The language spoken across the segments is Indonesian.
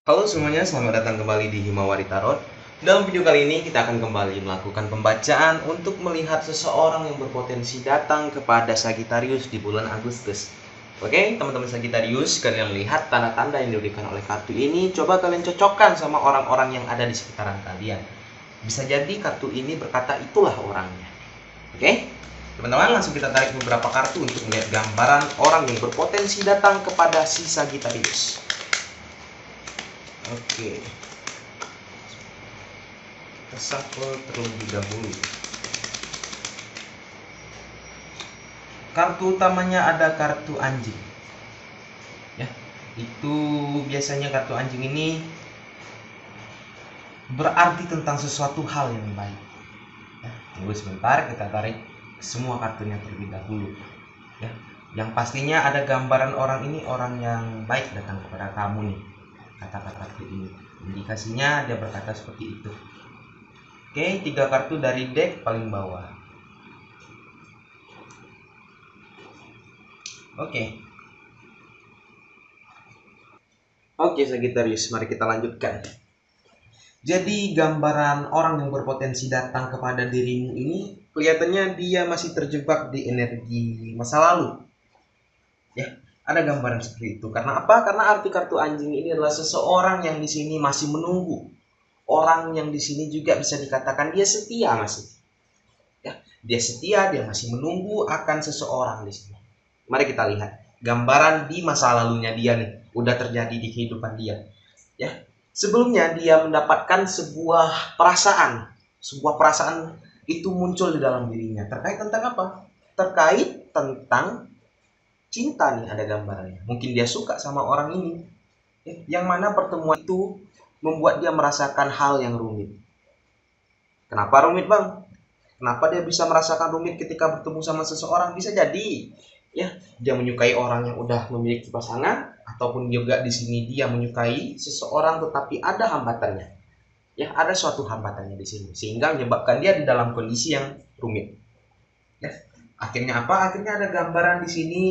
Halo semuanya, selamat datang kembali di Himawari Tarot. Dalam video kali ini kita akan kembali melakukan pembacaan untuk melihat seseorang yang berpotensi datang kepada Sagittarius di bulan Agustus. Oke, teman-teman Sagittarius, kalian lihat tanda-tanda yang diberikan oleh kartu ini. Coba kalian cocokkan sama orang-orang yang ada di sekitaran kalian. Bisa jadi kartu ini berkata itulah orangnya. Oke, teman-teman, langsung kita tarik beberapa kartu untuk melihat gambaran orang yang berpotensi datang kepada si Sagittarius. Oke, kita shuffle terlebih dahulu. Kartu utamanya ada kartu anjing. Ya, itu biasanya kartu anjing ini berarti tentang sesuatu hal yang baik. Ya, tunggu sebentar, kita tarik semua kartunya terlebih dahulu. Ya, yang pastinya ada gambaran orang ini orang yang baik datang kepada kamu nih. Kata-kata kartu ini indikasinya dia berkata seperti itu. Oke, 3 kartu dari deck paling bawah. Oke Sagittarius, mari kita lanjutkan. Jadi gambaran orang yang berpotensi datang kepada dirimu ini kelihatannya dia masih terjebak di energi masa lalu. Ya, ada gambaran seperti itu. Karena apa? Karena arti kartu anjing ini adalah seseorang yang di sini masih menunggu. Orang yang di sini juga bisa dikatakan dia setia masih. Ya, dia setia, dia masih menunggu akan seseorang di sini. Mari kita lihat gambaran di masa lalunya dia nih, udah terjadi di kehidupan dia. Ya, sebelumnya dia mendapatkan sebuah perasaan itu muncul di dalam dirinya. Terkait tentang apa? Terkait tentang cinta nih, ada gambarannya. Mungkin dia suka sama orang ini. Yang mana pertemuan itu membuat dia merasakan hal yang rumit. Kenapa rumit, Bang? Kenapa dia bisa merasakan rumit ketika bertemu sama seseorang? Bisa jadi ya, dia menyukai orang yang udah memiliki pasangan, ataupun juga di sini dia menyukai seseorang tetapi ada hambatannya. Ya, ada suatu hambatannya di sini sehingga menyebabkan dia di dalam kondisi yang rumit. Ya, akhirnya apa? Akhirnya ada gambaran di sini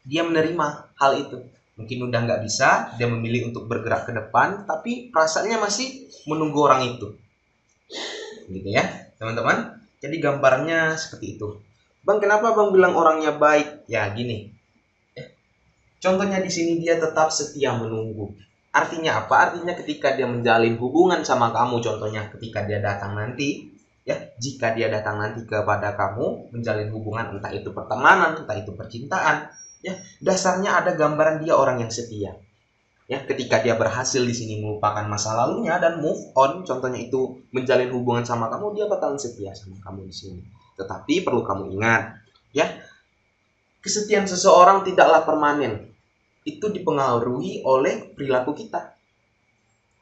dia menerima hal itu. Mungkin udah nggak bisa, dia memilih untuk bergerak ke depan, tapi perasaannya masih menunggu orang itu. Gitu ya, teman-teman. Jadi gambarnya seperti itu. Bang, kenapa Bang bilang orangnya baik? Ya, gini. Contohnya di sini dia tetap setia menunggu. Artinya apa? Artinya ketika dia menjalin hubungan sama kamu, contohnya ketika dia datang nanti, ya, jika dia datang nanti kepada kamu menjalin hubungan, entah itu pertemanan, entah itu percintaan, ya, dasarnya ada gambaran dia orang yang setia. Ya, ketika dia berhasil di sini melupakan masa lalunya dan move on, contohnya itu menjalin hubungan sama kamu, dia bakalan setia sama kamu di sini. Tetapi perlu kamu ingat, ya, kesetiaan seseorang tidaklah permanen. Itu dipengaruhi oleh perilaku kita.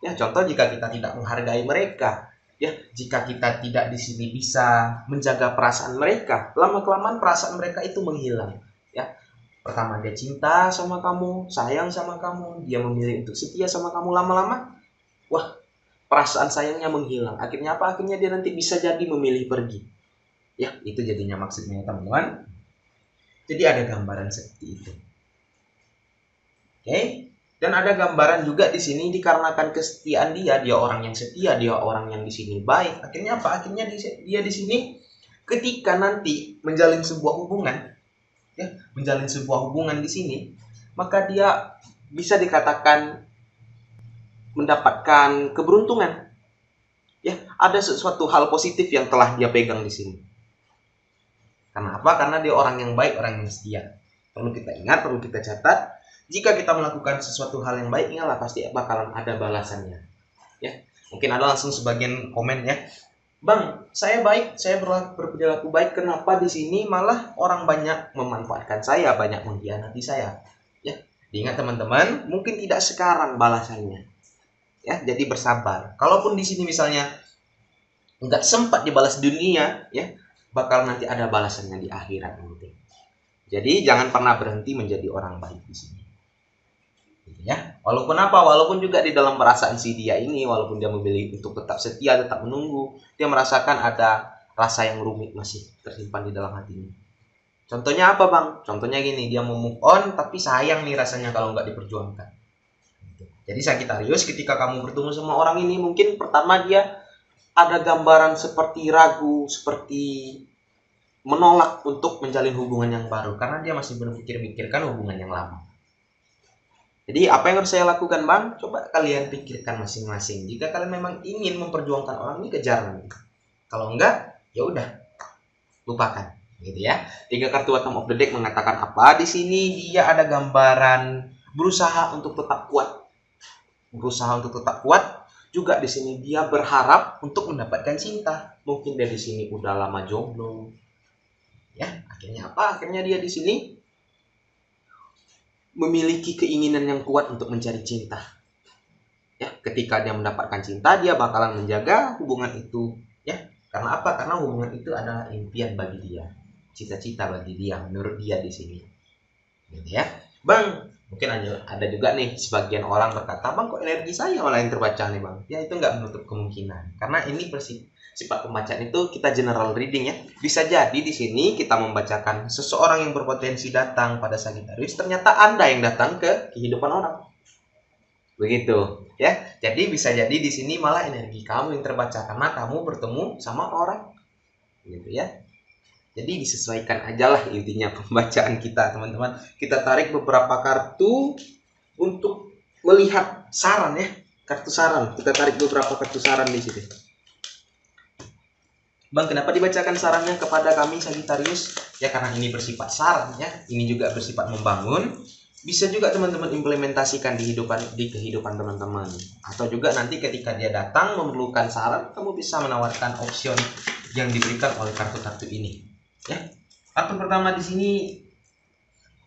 Ya, contoh jika kita tidak menghargai mereka, ya, jika kita tidak di sini bisa menjaga perasaan mereka, lama-kelamaan perasaan mereka itu menghilang. Ya, pertama dia cinta sama kamu, sayang sama kamu, dia memilih untuk setia sama kamu, lama-lama, wah, perasaan sayangnya menghilang. Akhirnya apa? Akhirnya dia nanti bisa jadi memilih pergi. Ya, itu jadinya maksudnya, teman-teman. Jadi ada gambaran seperti itu. Oke, dan ada gambaran juga di sini dikarenakan kesetiaan dia orang yang setia, dia orang yang di sini baik. Akhirnya apa? Akhirnya dia di sini ketika nanti menjalin sebuah hubungan, ya, menjalin sebuah hubungan di sini, maka dia bisa dikatakan mendapatkan keberuntungan. Ya, ada sesuatu hal positif yang telah dia pegang di sini. Karena apa? Karena dia orang yang baik, orang yang setia. Perlu kita ingat, perlu kita catat. Jika kita melakukan sesuatu hal yang baik, ingatlah pasti bakalan ada balasannya. Ya, mungkin ada langsung sebagian komen ya, Bang, saya baik, saya berperilaku baik. Kenapa di sini malah orang banyak memanfaatkan saya, banyak mengkhianati saya? Ya, diingat teman-teman, mungkin tidak sekarang balasannya. Ya, jadi bersabar. Kalaupun di sini misalnya nggak sempat dibalas dunia, ya, bakal nanti ada balasannya di akhirat nanti. Jadi jangan pernah berhenti menjadi orang baik di sini. Ya, walaupun apa, walaupun juga di dalam perasaan si dia ini, walaupun dia memilih untuk tetap setia, tetap menunggu, dia merasakan ada rasa yang rumit masih tersimpan di dalam hatinya. Contohnya apa, Bang? Contohnya gini, dia mau move on tapi sayang nih rasanya kalau nggak diperjuangkan. Jadi Sagittarius, ketika kamu bertemu sama orang ini, mungkin pertama dia ada gambaran seperti ragu, seperti menolak untuk menjalin hubungan yang baru karena dia masih berpikir-pikirkan hubungan yang lama. Jadi apa yang harus saya lakukan, Bang? Coba kalian pikirkan masing-masing. Jika kalian memang ingin memperjuangkan orang ini, kejar. Kalau enggak, ya udah, lupakan, gitu ya. 3 kartu bottom of the deck mengatakan apa? Di sini dia ada gambaran berusaha untuk tetap kuat. Berusaha untuk tetap kuat. Juga di sini dia berharap untuk mendapatkan cinta. Mungkin dia di sini udah lama jomblo. Ya, akhirnya apa? Akhirnya dia di sini memiliki keinginan yang kuat untuk mencari cinta. Ya, ketika dia mendapatkan cinta, dia bakalan menjaga hubungan itu. Ya, karena apa? Karena hubungan itu adalah impian bagi dia, cita-cita bagi dia, menurut dia di sini. Gitu ya, Bang. Mungkin ada juga nih sebagian orang berkata, Bang, kok energi saya malah yang terbaca nih, Bang? Ya, itu nggak menutup kemungkinan. Karena ini sifat pembacaan itu kita general reading ya. Bisa jadi di sini kita membacakan seseorang yang berpotensi datang pada Sagittarius, ternyata Anda yang datang ke kehidupan orang. Begitu ya. Jadi bisa jadi di sini malah energi kamu yang terbaca karena kamu bertemu sama orang. Gitu ya. Jadi disesuaikan aja lah intinya pembacaan kita, teman-teman. Kita tarik beberapa kartu untuk melihat saran ya. Kartu saran. Kita tarik beberapa kartu saran di sini. Bang, kenapa dibacakan sarannya kepada kami Sagittarius? Ya karena ini bersifat saran ya. Ini juga bersifat membangun. Bisa juga teman-teman implementasikan di kehidupan teman-teman. Atau juga nanti ketika dia datang memerlukan saran, kamu bisa menawarkan opsi yang diberikan oleh kartu-kartu ini. Ya, kartu pertama di sini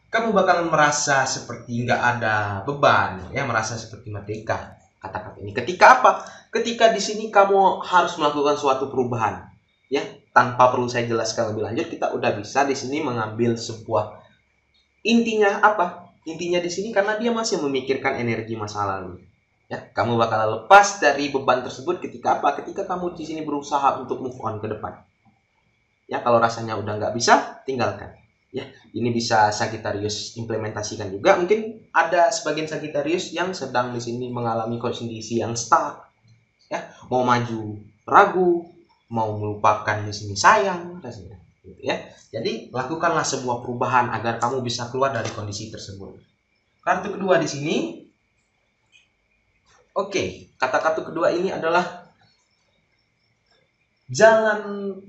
kamu bakalan merasa seperti nggak ada beban, ya merasa seperti merdeka. Kata-kata ini. Ketika apa? Ketika di sini kamu harus melakukan suatu perubahan, ya tanpa perlu saya jelaskan lebih lanjut, kita udah bisa di sini mengambil sebuah intinya apa? Intinya di sini karena dia masih memikirkan energi masa lalu. Ya, kamu bakal lepas dari beban tersebut ketika apa? Ketika kamu di sini berusaha untuk move on ke depan. Ya, kalau rasanya udah nggak bisa, tinggalkan. Ya, ini bisa Sagittarius implementasikan juga. Mungkin ada sebagian Sagittarius yang sedang di sini mengalami kondisi yang stuck. Ya, mau maju ragu, mau melupakan di sini sayang, rasanya. Gitu ya. Jadi lakukanlah sebuah perubahan agar kamu bisa keluar dari kondisi tersebut. Kartu kedua di sini, oke, kata kartu kedua ini adalah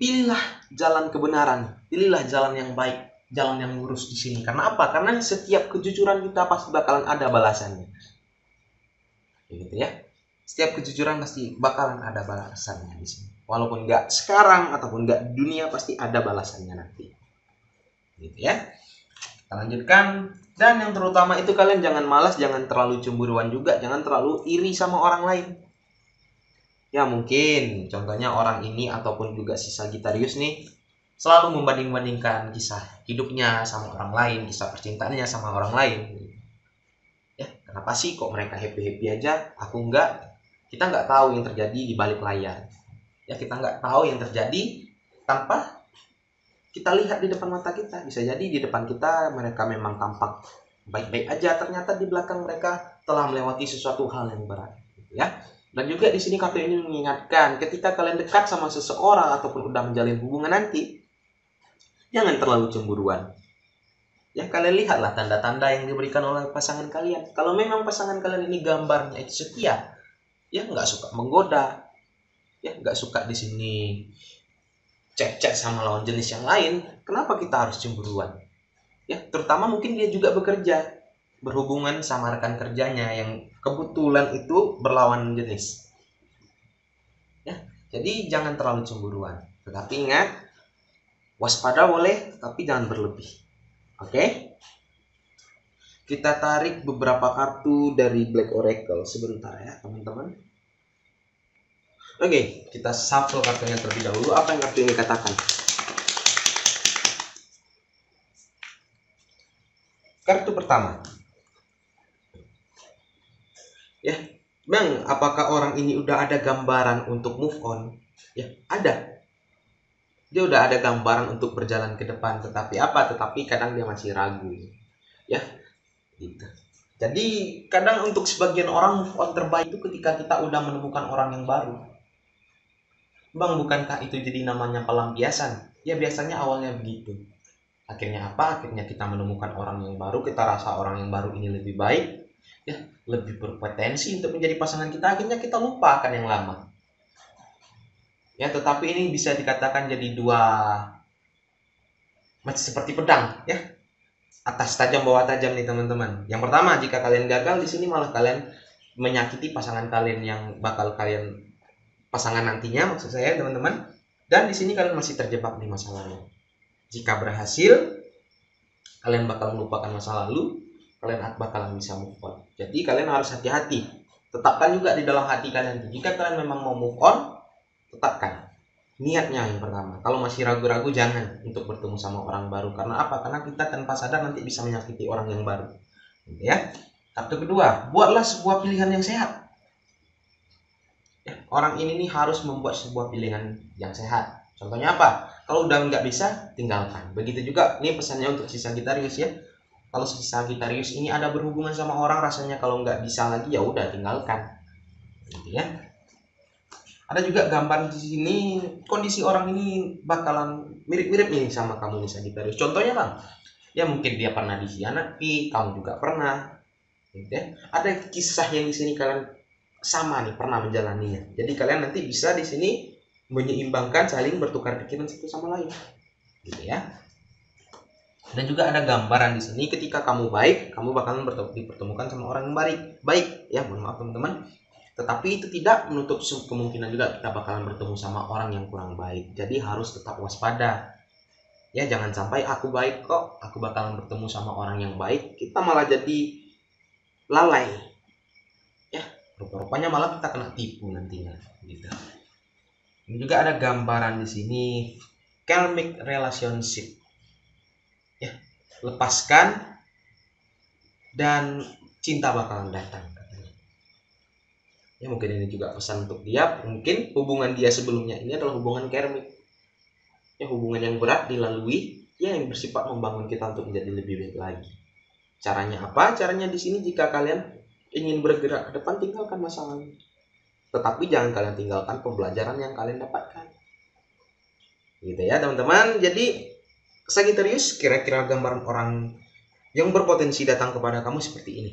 pilihlah jalan kebenaran, pilihlah jalan yang baik, jalan yang lurus di sini. Karena apa? Karena setiap kejujuran kita pasti bakalan ada balasannya. Gitu ya. Setiap kejujuran pasti bakalan ada balasannya di sini. Walaupun nggak sekarang ataupun nggak dunia, pasti ada balasannya nanti. Gitu ya. Kita lanjutkan. Dan yang terutama itu kalian jangan malas, jangan terlalu cemburuan juga, jangan terlalu iri sama orang lain. Ya mungkin contohnya orang ini ataupun juga si Sagittarius nih selalu membanding-bandingkan kisah hidupnya sama orang lain, kisah percintaannya sama orang lain. Ya, kenapa sih kok mereka happy-happy aja, aku enggak? Kita nggak tahu yang terjadi di balik layar. Ya, kita nggak tahu yang terjadi tanpa kita lihat di depan mata kita. Bisa jadi di depan kita mereka memang tampak baik-baik aja, ternyata di belakang mereka telah melewati sesuatu hal yang berat. Ya. Dan juga di sini kartu ini mengingatkan ketika kalian dekat sama seseorang ataupun udah menjalin hubungan nanti, jangan terlalu cemburuan. Ya, kalian lihatlah tanda-tanda yang diberikan oleh pasangan kalian. Kalau memang pasangan kalian ini gambarnya itu setia, ya nggak suka menggoda, ya nggak suka di sini cek-cek sama lawan jenis yang lain, kenapa kita harus cemburuan? Ya, terutama mungkin dia juga bekerja, berhubungan sama rekan kerjanya yang kebetulan itu berlawan jenis. Ya, jadi jangan terlalu cemburuan. Tetapi ingat, waspada boleh, tapi jangan berlebih. Oke? Kita tarik beberapa kartu dari Black Oracle sebentar ya, teman-teman. Oke, kita shuffle kartunya terlebih dahulu. Apa yang kartu ini katakan? Kartu pertama. Ya, Bang, apakah orang ini udah ada gambaran untuk move on? Ya, ada. Dia udah ada gambaran untuk berjalan ke depan, tetapi apa? Tetapi kadang dia masih ragu. Ya, gitu. Jadi kadang untuk sebagian orang move on terbaik itu ketika kita udah menemukan orang yang baru. Bang, bukankah itu jadi namanya pelampiasan? Ya biasanya awalnya begitu. Akhirnya apa? Akhirnya kita menemukan orang yang baru, kita rasa orang yang baru ini lebih baik, ya, lebih berpotensi untuk menjadi pasangan kita, akhirnya kita lupa akan yang lama. Ya, tetapi ini bisa dikatakan jadi dua macam seperti pedang, ya. Atas tajam bawah tajam nih teman-teman. Yang pertama, jika kalian gagal di sini malah kalian menyakiti pasangan kalian yang bakal kalian pasangan nantinya, maksud saya teman-teman. Dan di sini kalian masih terjebak di masa lalu. Jika berhasil, kalian bakal melupakan masa lalu, kalian bakalan bisa move on. Jadi kalian harus hati-hati. Tetapkan juga di dalam hati kalian. Jika kalian memang mau move on, tetapkan niatnya yang pertama. Kalau masih ragu-ragu, jangan untuk bertemu sama orang baru. Karena apa? Karena kita tanpa sadar nanti bisa menyakiti orang yang baru. Ya. Satu kedua, buatlah sebuah pilihan yang sehat. Ya, orang ini nih harus membuat sebuah pilihan yang sehat. Contohnya apa? Kalau udah nggak bisa, tinggalkan. Begitu juga, ini pesannya untuk si Sagittarius ya. Kalau si Sagittarius ini ada berhubungan sama orang, rasanya kalau nggak bisa lagi, ya udah tinggalkan. Gitu ya. Ada juga gambar di sini, kondisi orang ini bakalan mirip-mirip nih sama kamu nih Sagittarius. Contohnya bang, ya mungkin dia pernah dikhianati, kamu juga pernah. Gitu ya. Ada kisah yang di sini kalian sama nih, pernah menjalaninya. Jadi kalian nanti bisa di sini menyeimbangkan, saling bertukar pikiran satu sama lain. Gitu ya. Dan juga ada gambaran di sini ketika kamu baik, kamu bakalan dipertemukan sama orang yang baik. Ya, mohon maaf teman-teman. Tetapi itu tidak menutup kemungkinan juga kita bakalan bertemu sama orang yang kurang baik. Jadi harus tetap waspada. Ya, jangan sampai aku baik kok, aku bakalan bertemu sama orang yang baik, kita malah jadi lalai. Ya, rupa-rupanya malah kita kena tipu nantinya gitu. Ini juga ada gambaran di sini karmic relationship. Ya, lepaskan dan cinta bakalan datang. Ya mungkin ini juga pesan untuk dia, mungkin hubungan dia sebelumnya ini adalah hubungan karmik. Ya hubungan yang berat dilalui, ya yang bersifat membangun kita untuk menjadi lebih baik lagi. Caranya apa? Caranya di sini jika kalian ingin bergerak ke depan, tinggalkan masa lalu. Tetapi jangan kalian tinggalkan pembelajaran yang kalian dapatkan. Gitu ya teman-teman. Jadi Sagittarius, kira-kira gambaran orang yang berpotensi datang kepada kamu seperti ini.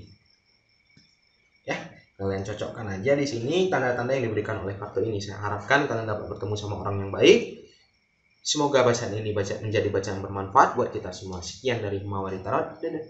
Ya. Kalian cocokkan aja di sini tanda-tanda yang diberikan oleh kartu ini. Saya harapkan kalian dapat bertemu sama orang yang baik. Semoga bacaan ini menjadi bacaan bermanfaat buat kita semua. Sekian dari Himawari Tarot. Dadah.